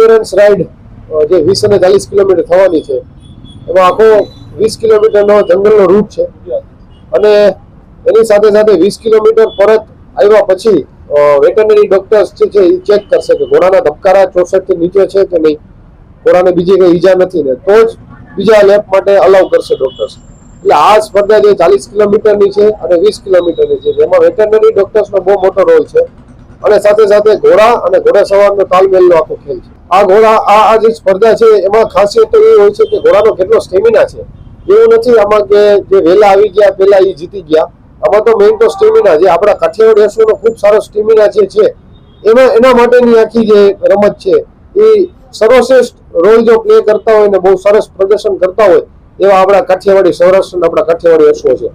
Endurance ride જે 20 અને 40 kilometre થવાની છે, એમાં આખો 20 કિલોમીટરનો જંગલનો રૂટ છે અને એની સાથે સાથે 20 કિલોમીટર પરત આવ્યા પછી વેટરનરી ડોક્ટર્સ છે એ ચેક કરશે કે ઘોડાના ધબકારા 64 થી નીચે છે કે નહીં, ઘોડાને બીજી કઈ ઈજા નથી ને, તો જ બીજા લેપ માટે અલાઉ કરશે ડોક્ટર્સ. એટલે આ સ્પર્ધા જે 40 કિલોમીટરની છે અને 20 કિલોમીટરની છે, જેમાં વેટરનરી ડોક્ટર્સનો બહુ મોટો રોલ છે અને સાથે સાથે ઘોડા અને ઘોડાસવારનો તાલમેલનો આખો ખેલ છે. આ જે સ્પર્ધા છે એમાં ખાસિયત તો એ હોય છે કે ઘોડાનો કેટલો સ્ટેમિના છે. એવું નથી આમાં કે જે વહેલા આવી ગયા પહેલા એ જીતી ગયા. આમાં તો મેઇન તો સ્ટેમિના, જે આપણા કાઠિયાવાડી અશ્વનો ખૂબ સારો સ્ટેમિના જે છે એના માટેની આખી જે રમત છે એ સર્વશ્રેષ્ઠ રોલ જો પ્લે કરતા હોય ને બહુ સરસ પ્રદર્શન કરતા હોય એવા આપણા કાઠિયાવાડી સૌરાષ્ટ્રના આપણા કાઠિયાવાડી અશ્વો છે.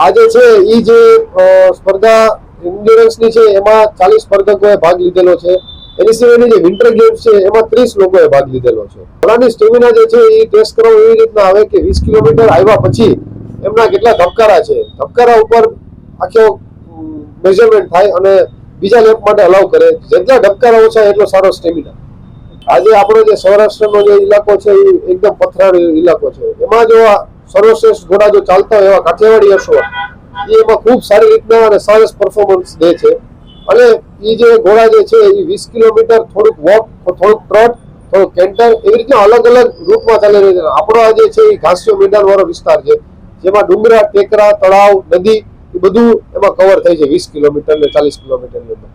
આજે છે એ જે સ્પર્ધા એન્ડ્યોરન્સની છે એમાં 40 સ્પર્ધકોએ ભાગ લીધેલો છે. એની સિવાયની જે વિન્ટર ગેમ્સ છે એમાં 30 લોકોએ ભાગ લીધેલો છે. ઘોડાની સ્ટેમિના જે છે એ ટેસ્ટ કરવો એવી રીતના આવે કે 20 કિલોમીટર આવ્યા પછી એમના કેટલા ધબકારા છે, ધબકારા ઉપર આખો મેઝરમેન્ટ થાય અને બીજા લેપ માટે અલાઉ કરે. જેટલા ધબકારા ઓછા એટલો સારો સ્ટેમિના. આજે આપણો જે સૌરાષ્ટ્રનો જે ઇલાકો છે એ એકદમ પથરાળી ઇલાકો છે, એમાં જો સર્વશ્રેષ્ઠ ઘોડા જો ચાલતા હોય એવા કાઠિયાવાડી અશ્વ એમાં ખૂબ સારી રીતના અને સરસ પરફોર્મન્સ દે છે. અને એ જે ઘોડા જે છે એ 20 કિલોમીટર થોડુંક વોક, થોડુંક ટ્રોટ, થોડુંક કેન્ટર, એવી રીતના અલગ અલગ રૂટમાં ચાલી રહ્યું છે. આપણો આ જે છે એ ઘાસિયો મેદાન વાળો વિસ્તાર છે, જેમાં ડુંગરા, ટેકરા, તળાવ, નદી એ બધું એમાં કવર થાય છે 20 કિલોમીટર ને 40 કિલોમીટરની અંદર.